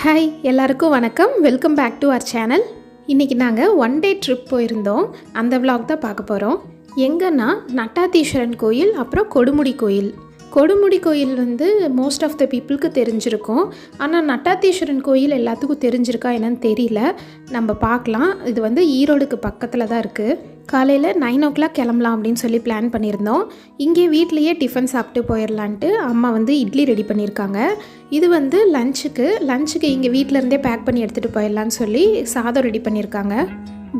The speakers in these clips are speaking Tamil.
ஹாய் எல்லாருக்கும் வணக்கம். Welcome back to our channel. இன்றைக்கி நாங்கள் ஒன் டே ட்ரிப் போயிருந்தோம். அந்த vlog தான் பார்க்க போகிறோம். எங்கன்னா நட்டாத்தீஸ்வரன் கோயில், அப்புறம் கொடுமுடி கோயில். கொடுமுடி கோயில் வந்து மோஸ்ட் ஆஃப் த பீப்புளுக்கு தெரிஞ்சிருக்கும். ஆனால் நட்டாத்தீஸ்வரன் கோயில் எல்லாத்துக்கும் தெரிஞ்சிருக்கா என்னன்னு தெரியல. நம்ம பார்க்கலாம். இது வந்து ஈரோடுக்கு பக்கத்தில் தான் இருக்குது. காலையில் 9 o'clock கிளம்பலாம் அப்படின்னு சொல்லி பிளான் பண்ணியிருந்தோம். இங்கே வீட்லேயே டிஃபன் சாப்பிட்டு போயிடலான்ட்டு அம்மா வந்து இட்லி ரெடி பண்ணியிருக்காங்க. இது வந்து லஞ்சுக்கு இங்கே வீட்டிலேருந்தே பேக் பண்ணி எடுத்துகிட்டு போயிடலான்னு சொல்லி சாதம் ரெடி பண்ணியிருக்காங்க.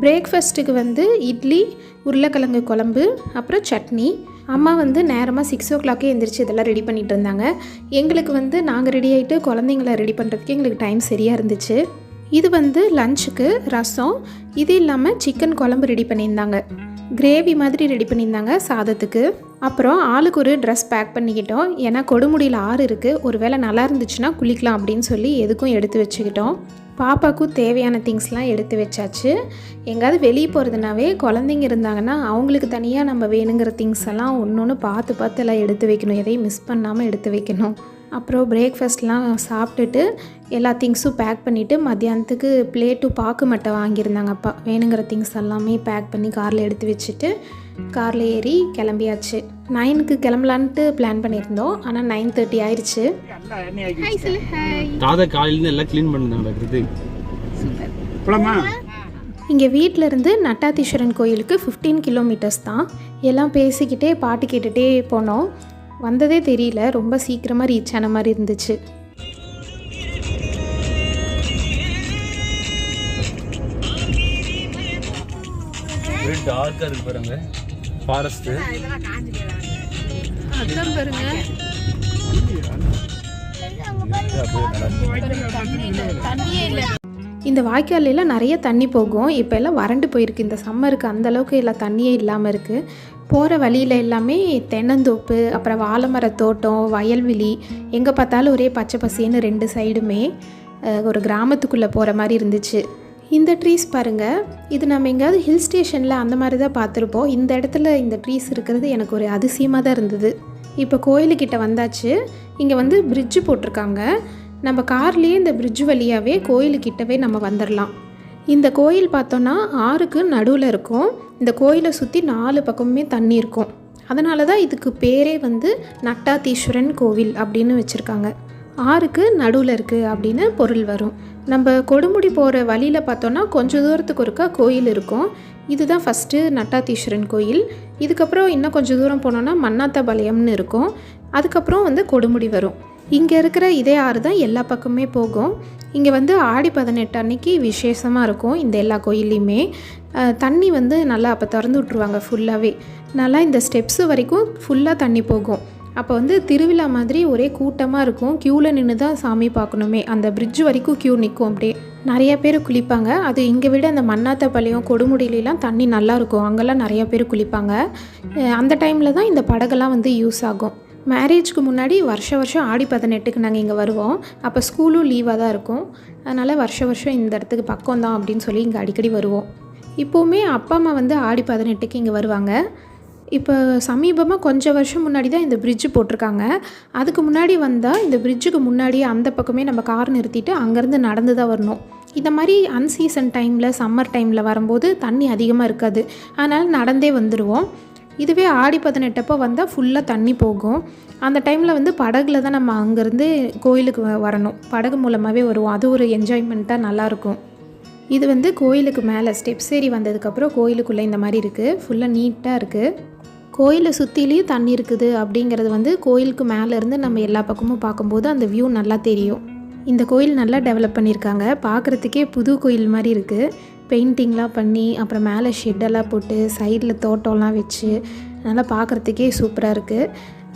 பிரேக்ஃபாஸ்ட்டுக்கு வந்து இட்லி, உருளைக்கிழங்கு குழம்பு, அப்புறம் சட்னி. அம்மா வந்து நேரமாக 6 o'clock எந்திரிச்சு இதெல்லாம் ரெடி பண்ணிகிட்டு இருந்தாங்க. எங்களுக்கு வந்து நாங்கள் ரெடி ஆகிட்டு குழந்தைங்கள ரெடி பண்ணுறதுக்கு எங்களுக்கு டைம் சரியாக இருந்துச்சு. இது வந்து லஞ்சுக்கு ரசம், இது இல்லாமல் சிக்கன் குழம்பு ரெடி பண்ணியிருந்தாங்க. கிரேவி மாதிரி ரெடி பண்ணியிருந்தாங்க சாதத்துக்கு. அப்புறம் ஆளுக்கு ஒரு ட்ரெஸ் பேக் பண்ணிக்கிட்டோம். ஏன்னா கொடுமுடியில் ஆறு இருக்குது, ஒரு வேளை நல்லா இருந்துச்சுன்னா குளிக்கலாம் அப்படின்னு சொல்லி எதுக்கும் எடுத்து வச்சுக்கிட்டோம். பாப்பாவுக்கும் தேவையான திங்ஸ்லாம் எடுத்து வச்சாச்சு. எங்கேயாவது வெளியே போகிறதுனாவே குழந்தைங்க இருந்தாங்கன்னா அவங்களுக்கு தனியாக நம்ம வேணுங்கிற திங்ஸ் எல்லாம் ஒன்று பார்த்து எல்லாம் எடுத்து வைக்கணும். எதையும் மிஸ் பண்ணாமல் எடுத்து வைக்கணும். அப்புறம் பிரேக்ஃபாஸ்ட்லாம் சாப்பிட்டுட்டு எல்லா திங்ஸும் பேக் பண்ணிவிட்டு மத்தியானத்துக்கு பிளேட்டு பாக்கு மட்டை வாங்கியிருந்தாங்க அப்பா. வேணுங்கிற திங்ஸ் எல்லாமே பேக் பண்ணி காரில் எடுத்து வச்சுட்டு காரில் ஏறி கிளம்பியாச்சு. 9க்கு கிளம்பலான்ட்டு பிளான் பண்ணியிருந்தோம். ஆனால் 9:30 ஆயிடுச்சு. இங்கே வீட்டிலேருந்து நட்டாத்தீஸ்வரன் கோயிலுக்கு 15 kilometers தான். எல்லாம் பேசிக்கிட்டே பாட்டு கேட்டுகிட்டே போனோம். வந்ததே தெரியல, ரொம்ப சீக்கிரமாக ரீச் ஆன மாதிரி இருந்துச்சு. டார்க்கா இருக்கு பாருங்க, ஃபாரஸ்ட். அதான் பாருங்க. இந்த வாய்க்காலில் நிறைய தண்ணி போகும். இப்போ எல்லாம் வறண்டு போயிருக்கு. இந்த சம்மருக்கு அந்தளவுக்கு எல்லாம் தண்ணியே இல்லாமல் இருக்குது. போகிற வழியில் எல்லாமே தென்னந்தோப்பு, அப்புறம் வாழைமர தோட்டம், வயல்வெளி, எங்கே பார்த்தாலும் ஒரே பச்சை பசேன்னு 2 சைடுமே. ஒரு கிராமத்துக்குள்ளே போகிற மாதிரி இருந்துச்சு. இந்த ட்ரீஸ் பாருங்கள், இது நம்ம எங்கேயாவது ஹில் ஸ்டேஷனில் அந்த மாதிரி தான் பார்த்துருப்போம். இந்த இடத்துல இந்த ட்ரீஸ் இருக்கிறது எனக்கு ஒரு அதிசயமாக தான் இருந்தது. இப்போ கோயிலுக்கிட்ட வந்தாச்சு. இங்கே வந்து பிரிட்ஜு போட்டிருக்காங்க. நம்ம கார்லேயே இந்த பிரிட்ஜு வழியாகவே கோயிலுக்கிட்டவே நம்ம வந்துடலாம். இந்த கோயில் பார்த்தோன்னா ஆறுக்கு நடுவில் இருக்கும். இந்த கோயிலை சுற்றி 4 பக்கமுமே தண்ணி இருக்கும். அதனால தான் இதுக்கு பேரே வந்து நட்டாத்தீஸ்வரன் கோவில் அப்படின்னு வச்சுருக்காங்க. ஆறுக்கு நடுவில் இருக்குது அப்படின்னு பொருள் வரும். நம்ம கொடுமுடி போகிற வழியில் பார்த்தோன்னா கொஞ்சம் தூரத்துக்கு ஒருக்கா கோயில் இருக்கும். இதுதான் ஃபஸ்ட்டு நட்டாத்தீஸ்வரன் கோயில். இதுக்கப்புறம் இன்னும் கொஞ்சம் தூரம் போனோன்னா மன்னாத்தபாளையம்னு இருக்கும். அதுக்கப்புறம் வந்து கொடுமுடி வரும். இங்கே இருக்கிற இதே ஆறு தான் எல்லா பக்கமே போகும். இங்கே வந்து ஆடி 18 அன்னைக்கு விசேஷமாக இருக்கும். இந்த எல்லா கோயில்லையுமே தண்ணி வந்து நல்லா அப்போ திறந்து விட்ருவாங்க ஃபுல்லாகவே. நல்லா இந்த ஸ்டெப்ஸு வரைக்கும் ஃபுல்லாக தண்ணி போகும். அப்போ வந்து திருவிழா மாதிரி ஒரே கூட்டமாக இருக்கும். க்யூவில் நின்று தான் சாமி பார்க்கணுமே. அந்த பிரிட்ஜ் வரைக்கும் க்யூ நிற்கும். அப்படியே நிறைய பேர் குளிப்பாங்க. அது இங்கே விட அந்த மன்னாத்தபாளையம் கொடுமுடியிலாம் தண்ணி நல்லாயிருக்கும். அங்கெல்லாம் நிறையா பேர் குளிப்பாங்க. அந்த டைமில் தான் இந்த படகெல்லாம் வந்து யூஸ் ஆகும். மேரேஜ்க்கு முன்னாடி வருஷம் ஆடி 18க்கு நாங்கள் இங்கே வருவோம். அப்போ ஸ்கூலும் லீவாக தான் இருக்கும். அதனால் வருஷம் இந்த இடத்துக்கு பக்கம் தான் அப்படின்னு சொல்லி இங்கே அடிக்கடி வருவோம். இப்போவுமே அப்பா அம்மா வந்து ஆடி 18க்கு இங்கே வருவாங்க. இப்போ சமீபமாக கொஞ்சம் வருஷம் முன்னாடி தான் இந்த பிரிட்ஜு போட்டிருக்காங்க. அதுக்கு முன்னாடி வந்தால் இந்த பிரிட்ஜுக்கு முன்னாடியே அந்த பக்கமே நம்ம கார் நிறுத்திட்டு அங்கேருந்து நடந்து தான் வரணும். இந்த மாதிரி அன்சீசன் டைமில், சம்மர் டைமில் வரும்போது தண்ணி அதிகமாக இருக்காது. அதனால் நடந்தே வந்துடுவோம். இதுவே ஆடி 18 அப்போ வந்தால் ஃபுல்லாக தண்ணி போகும். அந்த டைமில் வந்து படகுல தான் நம்ம அங்கேருந்து கோயிலுக்கு வரணும். படகு மூலமாகவே வருவோம். அது ஒரு என்ஜாய்மெண்ட்டாக நல்லாயிருக்கும். இது வந்து கோயிலுக்கு மேலே ஸ்டெப்ஸ் ஏறி வந்ததுக்கப்புறம் கோயிலுக்குள்ளே இந்த மாதிரி இருக்குது. ஃபுல்லாக நீட்டாக இருக்குது. கோயிலை சுற்றிலையும் தண்ணி இருக்குது அப்படிங்கிறது வந்து கோயிலுக்கு மேலேருந்து நம்ம எல்லா பக்கமும் பார்க்கும்போது அந்த வியூ நல்லா தெரியும். இந்த கோயில் நல்லா டெவலப் பண்ணியிருக்காங்க. பார்க்குறதுக்கே புது கோயில் மாதிரி இருக்குது. பெயிண்டிங்லாம் பண்ணி, அப்புறம் மேலே ஷெட்டெல்லாம் போட்டு, சைடில் தோட்டம்லாம் வச்சு நல்லா பார்க்குறதுக்கே சூப்பராக இருக்குது.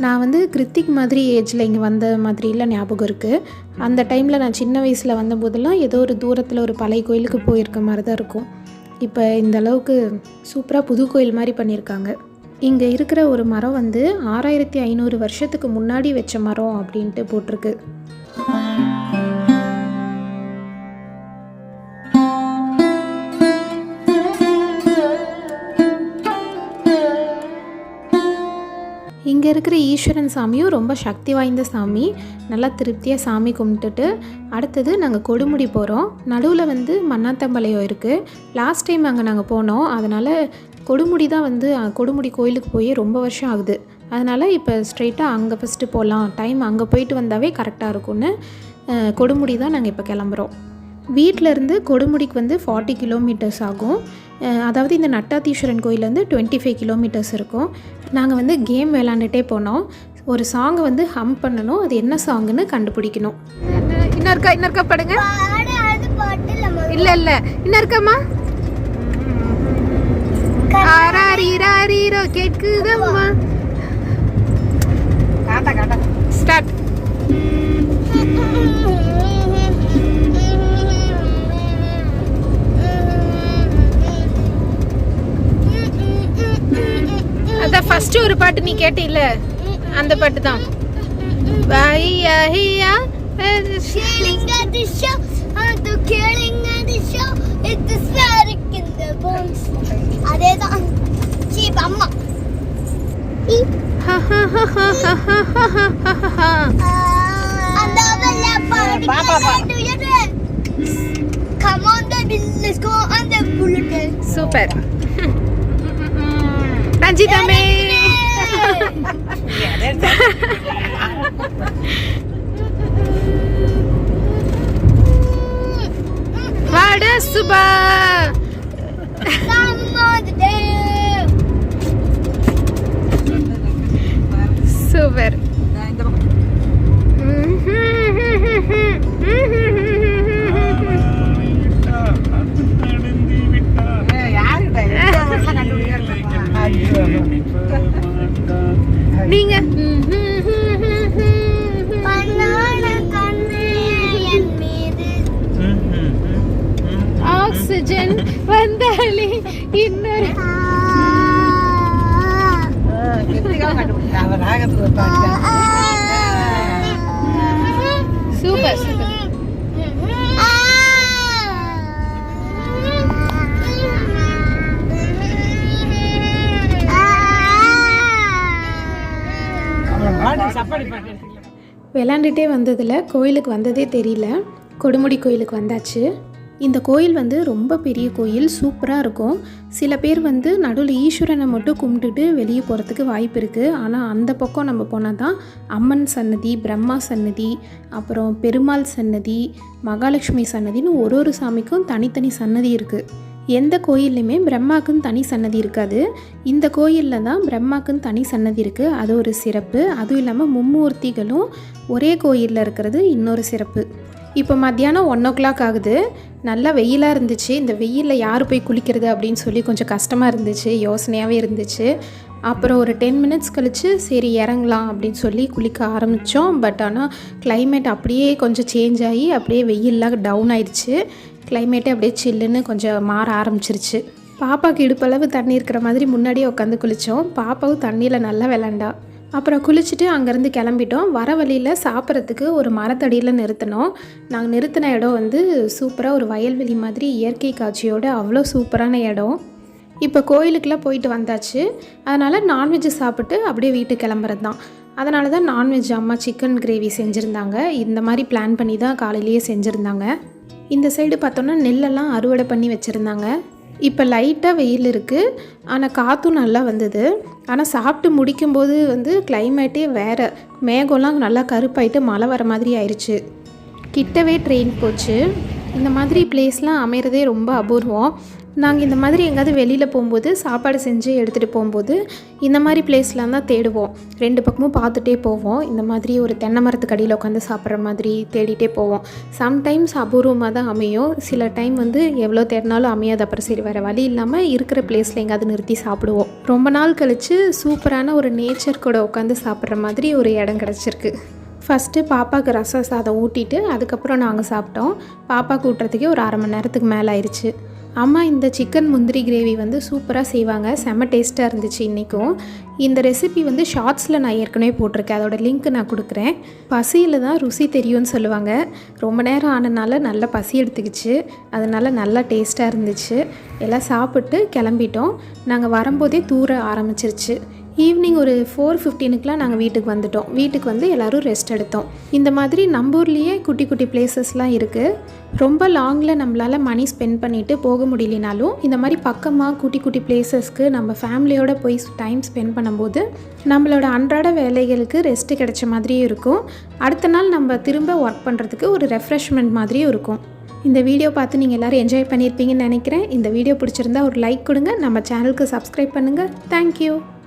நான் வந்து கிருத்திக் மாதிரி ஏஜில் இங்கே வந்த மாதிரிலாம் ஞாபகம் இருக்குது. அந்த டைமில் நான் சின்ன வயசில் வந்தபோதெல்லாம் ஏதோ ஒரு தூரத்தில் ஒரு பழைய கோயிலுக்கு போயிருக்க மாதிரி தான் இருக்கும். இப்போ இந்த அளவுக்கு சூப்பராக புது கோயில் மாதிரி பண்ணியிருக்காங்க. இங்கே இருக்கிற ஒரு மரம் வந்து 6500 வருஷத்துக்கு முன்னாடி வச்ச மரம் அப்படின்ட்டு போட்டிருக்கு. இங்கே இங்கே இருக்கிற ஈஸ்வரன் சாமியும் ரொம்ப சக்தி வாய்ந்த சாமி. நல்லா திருப்தியாக சாமி கும்பிட்டுட்டு அடுத்தது நாங்கள் கொடுமுடி போகிறோம். நடுவில் வந்து மன்னாத்தம்பாளையம் இருக்குது. லாஸ்ட் டைம் அங்கே நாங்கள் போனோம். அதனால் கொடுமுடி தான் வந்து கொடுமுடி கோயிலுக்கு போய் ரொம்ப வருஷம் ஆகுது. அதனால் இப்போ ஸ்ட்ரெயிட்டாக அங்கே ஃபஸ்ட்டு போகலாம், டைம் அங்கே போயிட்டு வந்தாவே கரெக்டாக இருக்கும்னு கொடுமுடி தான் நாங்கள் இப்போ கிளம்புறோம். வீட்டிலேருந்து கொடுமுடிக்கு வந்து 40 கிலோமீட்டர்ஸ் ஆகும். அதாவது இந்த நட்டாத்தீஸ்வரன் கோயிலேருந்து 25 கிலோமீட்டர்ஸ் இருக்கும். நாங்கள் வந்து கேம் விளாண்டுட்டே போனோம். ஒரு சாங்கை வந்து ஹம் பண்ணணும். அது என்ன சாங்குன்னு கண்டுபிடிக்கணும். இன்னொருக்கா படுங்க. இல்லை இன்னொருக்காம்மா. கேட்குதம்மா. ஸ்டார்ட். அதான் ஃபர்ஸ்ட் ஒரு பாட்டு நீ கேட்டில்ல, அந்த பாட்டு தான். அதேதான் அம்மா. சூப்பர் ரஞ்சிதாமே. வாட சுபா. சூப்பர். நீங்க ஆக்சிஜன் வந்தாலே இன்னொரு சூப்பர் சூப்பர். விளாண்டுட்டே வந்ததில் கோயிலுக்கு வந்ததே தெரியல. கொடுமுடி கோயிலுக்கு வந்தாச்சு. இந்த கோயில் வந்து ரொம்ப பெரிய கோயில், சூப்பராக இருக்கும். சில பேர் வந்து நடுவில் ஈஸ்வரனை மட்டும் கும்பிட்டுட்டு வெளியே போகிறதுக்கு வாய்ப்பு இருக்குது. ஆனால் அந்த பக்கம் நம்ம போனால் தான் அம்மன் சன்னதி, பிரம்மா சன்னதி, அப்புறம் பெருமாள் சன்னதி, மகாலட்சுமி சன்னதின்னு ஒரு சாமிக்கும் தனித்தனி சன்னதி இருக்குது. எந்த கோயில்லையுமே பிரம்மாக்குன்னு தனி சன்னதி இருக்காது. இந்த கோயிலில் தான் பிரம்மாக்குன்னு தனி சன்னதி இருக்குது. அது ஒரு சிறப்பு. அதுவும் இல்லாமல் மும்மூர்த்திகளும் ஒரே கோயிலில் இருக்கிறது இன்னொரு சிறப்பு. இப்போ மத்தியானம் 1 o'clock ஆகுது. நல்லா வெயிலாக இருந்துச்சு. இந்த வெயிலில் யார் போய் குளிக்கிறது அப்படின்னு சொல்லி கொஞ்சம் கஷ்டமாக இருந்துச்சு, யோசனையாகவே இருந்துச்சு. அப்புறம் ஒரு 10 minutes கழித்து சரி இறங்கலாம் அப்படின்னு சொல்லி குளிக்க ஆரம்பித்தோம். பட் ஆனால் கிளைமேட் அப்படியே கொஞ்சம் சேஞ்ச் ஆகி அப்படியே வெயிலெலாம் டவுன் ஆயிடுச்சு. கிளைமேட்டே அப்படியே சில்லுன்னு கொஞ்சம் மாற ஆரம்பிச்சிருச்சு. பாப்பாவுக்கு இடுப்பளவு தண்ணி இருக்கிற மாதிரி முன்னாடியே உட்காந்து குளித்தோம். பாப்பாவும் தண்ணியில் நல்லா விளாண்டா. அப்புறம் குளிச்சுட்டு அங்கேருந்து கிளம்பிட்டோம். வர வழியில் சாப்பிட்றதுக்கு ஒரு மரத்தடியில் நிறுத்தினோம். நாங்கள் நிறுத்தின இடம் வந்து சூப்பராக ஒரு வயல்வெளி மாதிரி இயற்கை காட்சியோடு அவ்வளோ சூப்பரான இடம். இப்போ கோயிலுக்கெலாம் போயிட்டு வந்தாச்சு. அதனால் நான்வெஜ்ஜு சாப்பிட்டு அப்படியே வீட்டுக்கு கிளம்புறது தான். அதனால தான் நான்வெஜ் அம்மா சிக்கன் கிரேவி செஞ்சுருந்தாங்க. இந்த மாதிரி பிளான் பண்ணி தான் காலையிலேயே செஞ்சுருந்தாங்க. இந்த சைடு பார்த்தோன்னா நெல்லெல்லாம் அறுவடை பண்ணி வச்சுருந்தாங்க. இப்போ லைட்டாக வெயில் இருக்குது, ஆனால் காற்றும் நல்லா வந்தது. ஆனால் சாப்பிட்டு முடிக்கும்போது வந்து கிளைமேட்டே வேறு, மேகம்லாம் நல்லா கருப்பாயிட்டு மழை வர மாதிரி ஆயிடுச்சு. கிட்டவே ட்ரெயின் போச்சு. இந்த மாதிரி பிளேஸ்லாம் அமைகிறதே ரொம்ப அபூர்வம். நாங்கள் இந்த மாதிரி எங்கேயாவது வெளியில் போகும்போது சாப்பாடு செஞ்சு எடுத்துகிட்டு போகும்போது இந்த மாதிரி பிளேஸ்லாம் தான் தேடுவோம். 2 பக்கமும் பார்த்துட்டே போவோம். இந்த மாதிரி ஒரு தென்னை மரத்துக்கு அடியில் உட்காந்து சாப்பிட்ற மாதிரி தேடிட்டே போவோம். சம்டைம்ஸ் அபூர்வமாக தான் அமையும், சில டைம் வந்து எவ்வளோ தேடினாலும் அமையாது. அப்புறம் சரி வேறு வழி இல்லாமல் இருக்கிற பிளேஸில் எங்கேயாவது நிறுத்தி சாப்பிடுவோம். ரொம்ப நாள் கழித்து சூப்பரான ஒரு நேச்சர் கூட உட்காந்து சாப்பிட்ற மாதிரி ஒரு இடம் கிடச்சிருக்கு. ஃபஸ்ட்டு பாப்பாவுக்கு ரசம் சாதம் ஊட்டிட்டு அதுக்கப்புறம் நாங்கள் சாப்பிட்டோம். பாப்பாவுக்கு ஊட்டுறதுக்கே ஒரு 1/2 மணி நேரத்துக்கு மேலே ஆயிடுச்சு. அம்மா இந்த சிக்கன் முந்திரி கிரேவி வந்து சூப்பராக செய்வாங்க, செம்ம டேஸ்ட்டாக இருந்துச்சு இன்றைக்கும். இந்த ரெசிபி வந்து ஷார்ட்ஸில் நான் ஏற்கனவே போட்டிருக்கேன், அதோட லிங்க் நான் கொடுக்குறேன். பசியில் தான் ருசி தெரியும்னு சொல்லுவாங்க. ரொம்ப நேரம் ஆனனால நல்லா பசி எடுத்துக்கிச்சு, அதனால நல்லா டேஸ்ட்டாக இருந்துச்சு. எல்லாம் சாப்பிட்டு கிளம்பிட்டோம். நாங்கள் வரும்போதே தூர ஆரம்பிச்சிருச்சு. ஈவினிங் ஒரு 4:15க்குலாம் நாங்கள் வீட்டுக்கு வந்துட்டோம். வீட்டுக்கு வந்து எல்லோரும் ரெஸ்ட் எடுத்தோம். இந்த மாதிரி நம்ம ஊர்லேயே குட்டி குட்டி பிளேசஸ்லாம் இருக்குது. ரொம்ப லாங்கில் நம்மளால் மணி ஸ்பெண்ட் பண்ணிவிட்டு போக முடியலனாலும் இந்த மாதிரி பக்கமாக குட்டி குட்டி பிளேசஸ்க்கு நம்ம ஃபேமிலியோடு போய் டைம் ஸ்பெண்ட் பண்ணும்போது நம்மளோட அன்றாட வேலைகளுக்கு ரெஸ்ட்டு கிடைச்ச மாதிரியும் இருக்கும். அடுத்த நாள் நம்ம திரும்ப ஒர்க் பண்ணுறதுக்கு ஒரு ரெஃப்ரெஷ்மெண்ட் மாதிரியும் இருக்கும். இந்த வீடியோ பார்த்து நீங்கள் எல்லோரும் என்ஜாய் பண்ணியிருப்பீங்கன்னு நினைக்கிறேன். இந்த வீடியோ பிடிச்சிருந்தா ஒரு லைக் கொடுங்க. நம்ம சேனலுக்கு சப்ஸ்கிரைப் பண்ணுங்கள். தேங்க்யூ.